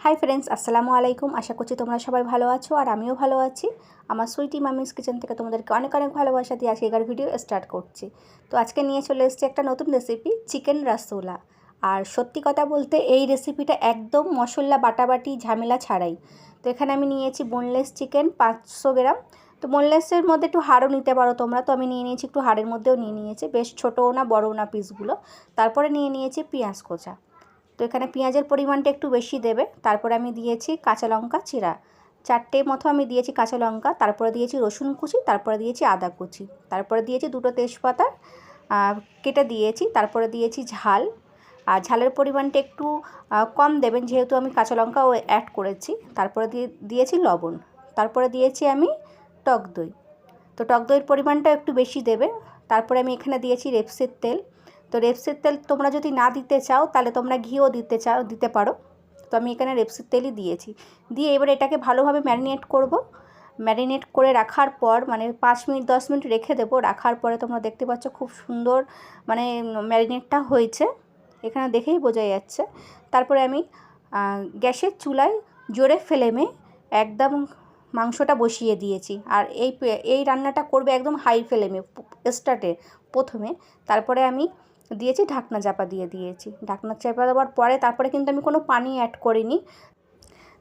Hi friends अस्सलामु आलाइकुम। आशा करছি তোমরা সবাই ভালো আছো আর আমিও ভালো আছি। আমার সুইটি মামিস কিচেন থেকে তোমাদেরকে অনেক অনেক ভালোবাসা দিয়ে আজকে ভিডিও স্টার্ট করছি। তো আজকে নিয়ে চলে এসেছি একটা নতুন রেসিপি, চিকেন রসগোল্লা। আর সত্যি কথা বলতে এই রেসিপিটা একদম মশলা বাটাবাটি ঝামেলা ছাড়াই। তো এখানে আমি নিয়েছি বোনলেস চিকেন 500 গ্রাম। তো বোনলেসের মধ্যে একটু হাড়ও নিতে পারো তোমরা, তো আমি নিয়ে নিয়েছি একটু হাড়ের মধ্যেও নিয়ে নিয়েছি, বেশ ছোটও না বড়ও না পিসগুলো। তারপরে নিয়ে নিয়েছি পেঁয়াজ কোচা। তো এখানে পেঁয়াজের পরিমাণটা একটু বেশি দেবে। তারপরে আমি দিয়েছি কাঁচা লঙ্কা চিরা, 4টে মতো আমি দিয়েছি কাঁচা লঙ্কা। তারপরে দিয়েছি রসুন কুচি, তারপরে দিয়েছি আদা কুচি, তারপরে দিয়েছি 2টো তেজপাতা কেটে দিয়েছি। তারপরে দিয়েছি ঝাল, আর ঝালের পরিমাণটা একটু কম দেবেন যেহেতু আমি কাঁচা লঙ্কাও অ্যাড করেছি। তারপরে দিয়েছি লবণ, তারপরে দিয়েছি আমি টক দই। তো টক দইয়ের পরিমাণটা একটু বেশি দেবে। তারপরে আমি এখানে দিয়েছি রেপসির তেল। তো রেপসির তেল তোমরা যদি না দিতে চাও তাহলে তোমরা ঘিও দিতে পারো। তো আমি এখানে রেপসির তেলই দিয়েছি। দিয়ে এবার এটাকে ভালোভাবে ম্যারিনেট করব। ম্যারিনেট করে রাখার পর 5 মিনিট 10 মিনিট রেখে দেবো। রাখার পরে তোমরা দেখতে পাচ্ছ খুব সুন্দর ম্যারিনেটটা হয়েছে, এখানে দেখেই বোঝা যাচ্ছে। তারপরে আমি গ্যাসের চুলায় জোরে ফ্লেমে একদম মাংসটা বসিয়ে দিয়েছি। আর এই রান্নাটা করবে একদম হাই ফ্লেমে স্টার্টে প্রথমে। তারপরে আমি দিয়েছি ঢাকনা চাপা দিয়েছি। ঢাকনা চাপা দেওয়ার পরে তারপরে কিন্তু আমি কোনো পানি অ্যাড করিনি।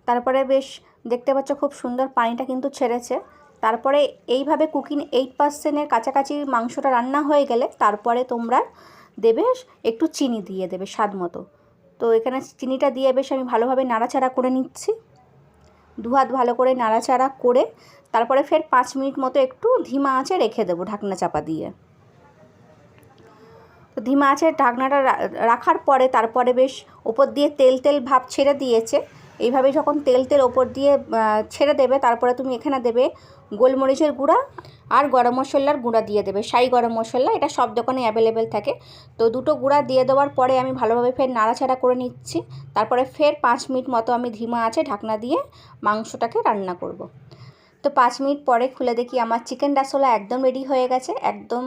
তারপরে বেশ দেখতে পাচ্ছ খুব সুন্দর পানিটা কিন্তু ছেড়েছে। তারপরে এইভাবে কুকিং 8%-এর কাছাকাছি মাংসটা রান্না হয়ে গেলে তারপরে তোমরা দেবে একটু চিনি দিয়ে দেবে স্বাদ মতো। তো এখানে চিনিটা দিয়ে বেশ আমি ভালোভাবে নাড়াচাড়া করে নিচ্ছি। দুহাত ভালো করে নাড়াচাড়া করে তারপরে ফের 5 মিনিট মতো একটু ধিমা আঁচে রেখে দেবো ঢাকনা চাপা দিয়ে। তো ধিমা আঁচে ঢাকনাটা রাখার পরে তারপরে বেশ ওপর দিয়ে তেল ভাব ছেড়ে দিয়েছে। এইভাবে যখন তেল ওপর দিয়ে ছেড়ে দেবে তারপরে তুমি এখানে দেবে গোলমরিচের গুঁড়া আর গরম মশলার গুঁড়া দিয়ে দেবে, শাহি গরম মশলা, এটা সব দোকানে অ্যাভেলেবেল থাকে। তো 2টো গুঁড়া দিয়ে দেওয়ার পরে আমি ভালোভাবে ফের নাড়াচাড়া করে নিচ্ছি। তারপরে ফের 5 মিনিট মতো আমি ধিমা আঁচে ঢাকনা দিয়ে মাংসটাকে রান্না করব। তো 5 মিনিট পরে খুলে দেখি আমার চিকেন রসগোল্লা একদম রেডি হয়ে গেছে, একদম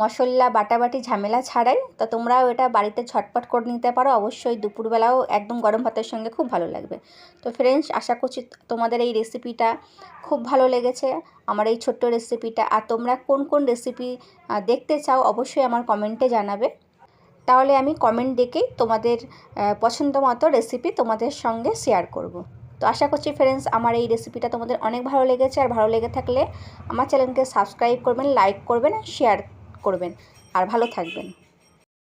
মশলা বাটাবাটি ঝামেলা ছাড়াই। তো তোমরাও এটা বাড়িতে ঝটপট করে নিতে পারো, অবশ্যই দুপুরবেলাও একদম গরম ভাতের সঙ্গে খুব ভালো লাগবে। তো ফ্রেন্ডস, আশা করছি তোমাদের এই রেসিপিটা খুব ভালো লেগেছে, আমার এই ছোট্ট রেসিপিটা। আর তোমরা কোন কোন রেসিপি দেখতে চাও অবশ্যই আমার কমেন্টে জানাবে, তাহলে আমি কমেন্ট দেখেই তোমাদের পছন্দ মতো রেসিপি তোমাদের সঙ্গে শেয়ার করব। তো আশা করছি ফ্রেন্ডস আমার এই রেসিপিটা তোমাদের অনেক ভালো লেগেছে। আর ভালো লেগে থাকলে আমার চ্যানেলকে সাবস্ক্রাইব করবেন, লাইক করবেন, শেয়ার করবেন। আর ভালো থাকবেন।